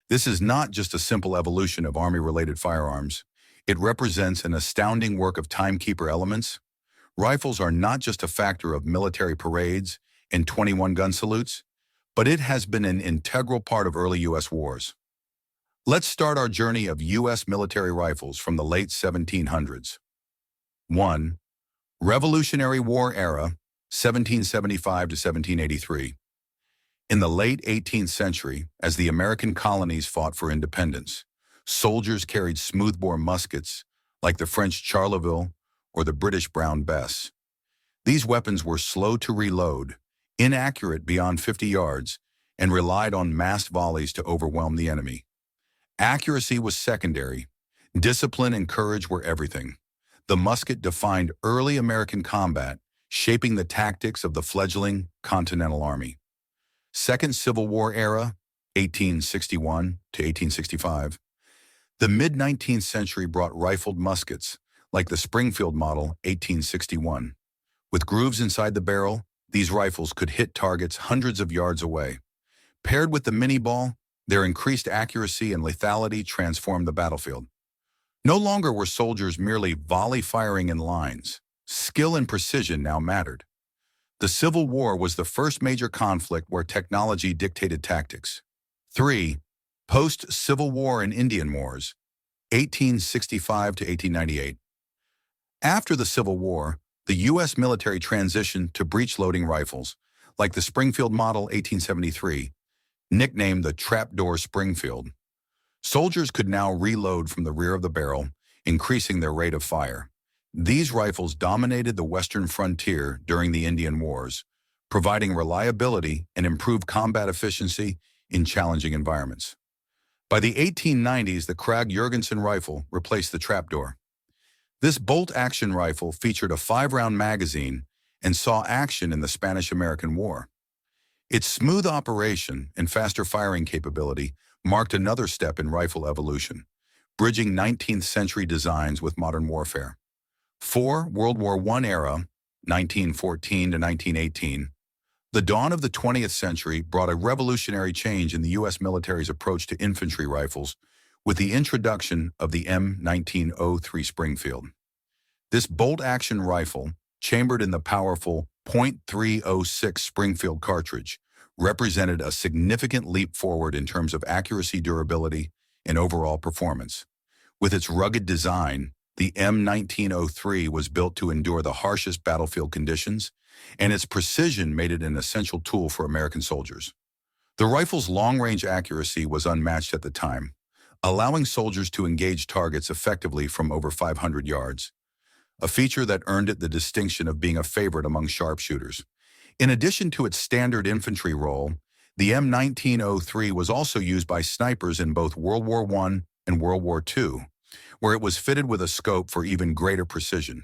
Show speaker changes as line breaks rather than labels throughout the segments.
This is not just a simple evolution of Army-related firearms. It represents an astounding work of timekeeper elements. Rifles are not just a factor of military parades and 21 gun salutes, but it has been an integral part of early U.S. wars. Let's start our journey of U.S. military rifles from the late 1700s. 1. Revolutionary War era, 1775 to 1783. In the late 18th century, as the American colonies fought for independence, soldiers carried smoothbore muskets like the French Charleville or the British Brown Bess. These weapons were slow to reload, inaccurate beyond 50 yards, and relied on massed volleys to overwhelm the enemy. Accuracy was secondary. Discipline and courage were everything. The musket defined early American combat, shaping the tactics of the fledgling Continental Army. Second Civil War era, 1861 to 1865. The mid-19th century brought rifled muskets, like the Springfield model 1861. With grooves inside the barrel, these rifles could hit targets hundreds of yards away. Paired with the mini-ball, their increased accuracy and lethality transformed the battlefield. No longer were soldiers merely volley firing in lines. Skill and precision now mattered. The Civil War was the first major conflict where technology dictated tactics. 3. Post-Civil War and Indian Wars, 1865 to 1898. After the Civil War, the U.S. military transitioned to breech-loading rifles, like the Springfield Model 1873, nicknamed the trapdoor Springfield. Soldiers could now reload from the rear of the barrel, increasing their rate of fire. These rifles dominated the western frontier during the Indian Wars, providing reliability and improved combat efficiency in challenging environments. By the 1890s, the Krag-Jurgensen rifle replaced the trapdoor. This bolt-action rifle featured a 5-round magazine and saw action in the Spanish-American War. Its smooth operation and faster firing capability marked another step in rifle evolution, bridging 19th century designs with modern warfare. 4. World War I era, 1914 to 1918. The dawn of the 20th century brought a revolutionary change in the U.S. military's approach to infantry rifles with the introduction of the M1903 Springfield. This bolt-action rifle, chambered in the powerful .306 Springfield cartridge, represented a significant leap forward in terms of accuracy, durability, and overall performance. With its rugged design, the M1903 was built to endure the harshest battlefield conditions, and its precision made it an essential tool for American soldiers. The rifle's long-range accuracy was unmatched at the time, allowing soldiers to engage targets effectively from over 500 yards, a feature that earned it the distinction of being a favorite among sharpshooters. In addition to its standard infantry role, the M1903 was also used by snipers in both World War I and World War II, where it was fitted with a scope for even greater precision.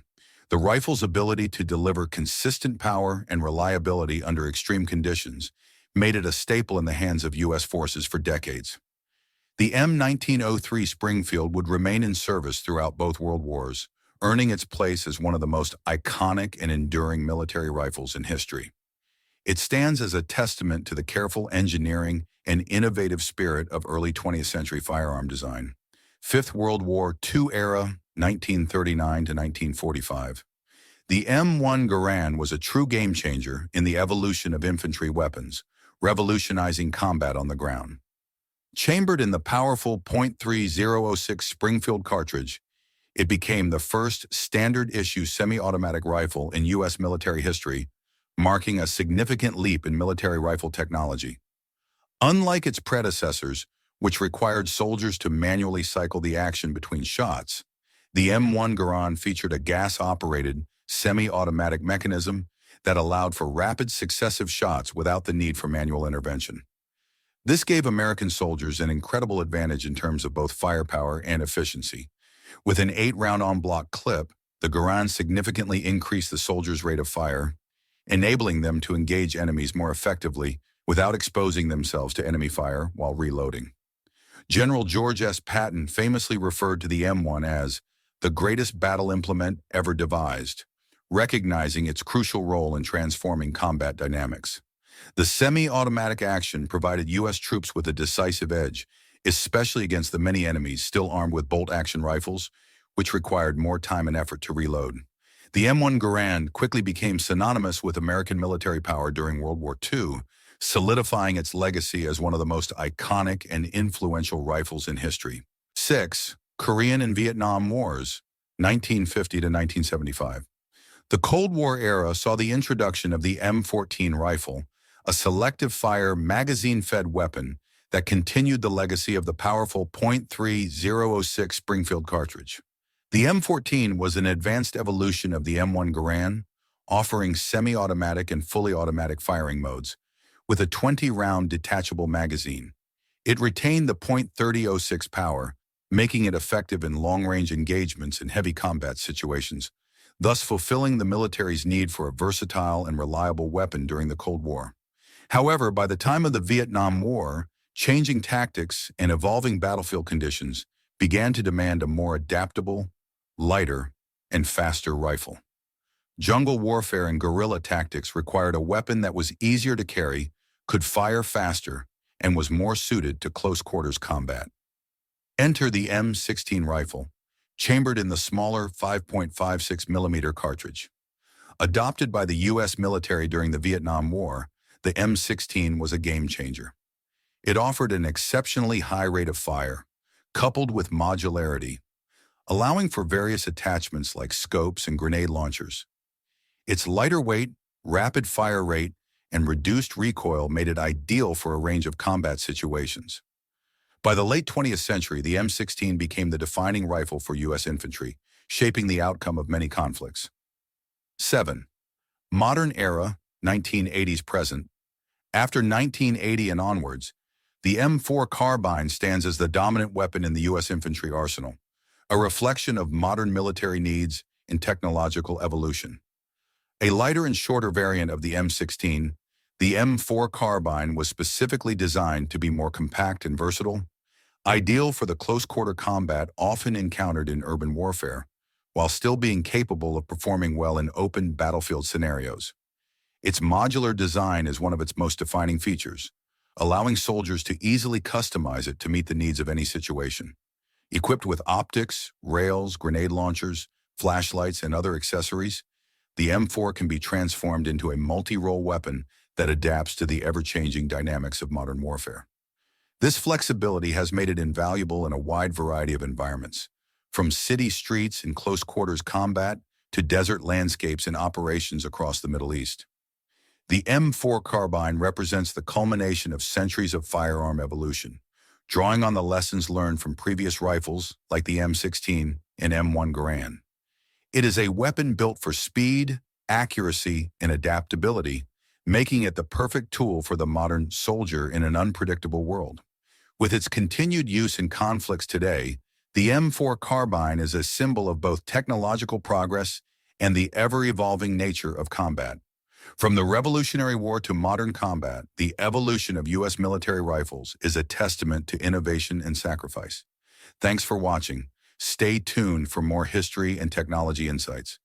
The rifle's ability to deliver consistent power and reliability under extreme conditions made it a staple in the hands of U.S. forces for decades. The M1903 Springfield would remain in service throughout both World Wars, earning its place as one of the most iconic and enduring military rifles in history. It stands as a testament to the careful engineering and innovative spirit of early 20th century firearm design. 5th World War II era, 1939 to 1945. The M1 Garand was a true game-changer in the evolution of infantry weapons, revolutionizing combat on the ground. Chambered in the powerful .3006 Springfield cartridge, it became the first standard-issue semi-automatic rifle in U.S. military history, marking a significant leap in military rifle technology. Unlike its predecessors, which required soldiers to manually cycle the action between shots, the M1 Garand featured a gas-operated, semi-automatic mechanism that allowed for rapid successive shots without the need for manual intervention. This gave American soldiers an incredible advantage in terms of both firepower and efficiency. With an 8-round en-bloc clip, the Garand significantly increased the soldiers' rate of fire, enabling them to engage enemies more effectively without exposing themselves to enemy fire while reloading. General George S. Patton famously referred to the M1 as the greatest battle implement ever devised, recognizing its crucial role in transforming combat dynamics. The semi-automatic action provided U.S. troops with a decisive edge, especially against the many enemies still armed with bolt-action rifles, which required more time and effort to reload. The M1 Garand quickly became synonymous with American military power during World War II, solidifying its legacy as one of the most iconic and influential rifles in history. 6. Korean and Vietnam Wars, 1950 to 1975. The Cold War era saw the introduction of the M14 rifle, a selective-fire, magazine-fed weapon that continued the legacy of the powerful .3006 Springfield cartridge. The M14 was an advanced evolution of the M1 Garand, offering semi-automatic and fully automatic firing modes, with a 20-round detachable magazine. It retained the .3006 power, making it effective in long-range engagements in heavy combat situations, thus fulfilling the military's need for a versatile and reliable weapon during the Cold War. However, by the time of the Vietnam War, changing tactics and evolving battlefield conditions began to demand a more adaptable, lighter, and faster rifle. Jungle warfare and guerrilla tactics required a weapon that was easier to carry, could fire faster, and was more suited to close-quarters combat. Enter the M16 rifle, chambered in the smaller 5.56 millimeter cartridge. Adopted by the U.S. military during the Vietnam War, the M16 was a game-changer. It offered an exceptionally high rate of fire, coupled with modularity, allowing for various attachments like scopes and grenade launchers. Its lighter weight, rapid fire rate, and reduced recoil made it ideal for a range of combat situations. By the late 20th century, the M16 became the defining rifle for U.S. infantry, shaping the outcome of many conflicts. 7. Modern era, 1980s present. After 1980 and onwards, the M4 carbine stands as the dominant weapon in the U.S. infantry arsenal, a reflection of modern military needs and technological evolution. A lighter and shorter variant of the M16, the M4 carbine was specifically designed to be more compact and versatile, ideal for the close-quarter combat often encountered in urban warfare, while still being capable of performing well in open battlefield scenarios. Its modular design is one of its most defining features, allowing soldiers to easily customize it to meet the needs of any situation. Equipped with optics, rails, grenade launchers, flashlights, and other accessories, the M4 can be transformed into a multi-role weapon that adapts to the ever-changing dynamics of modern warfare. This flexibility has made it invaluable in a wide variety of environments, from city streets in close-quarters combat to desert landscapes in operations across the Middle East. The M4 carbine represents the culmination of centuries of firearm evolution, drawing on the lessons learned from previous rifles like the M16 and M1 Garand. It is a weapon built for speed, accuracy, and adaptability, making it the perfect tool for the modern soldier in an unpredictable world. With its continued use in conflicts today, the M4 carbine is a symbol of both technological progress and the ever-evolving nature of combat. From the Revolutionary War to modern combat, the evolution of U.S. military rifles is a testament to innovation and sacrifice. Thanks for watching. Stay tuned for more history and technology insights.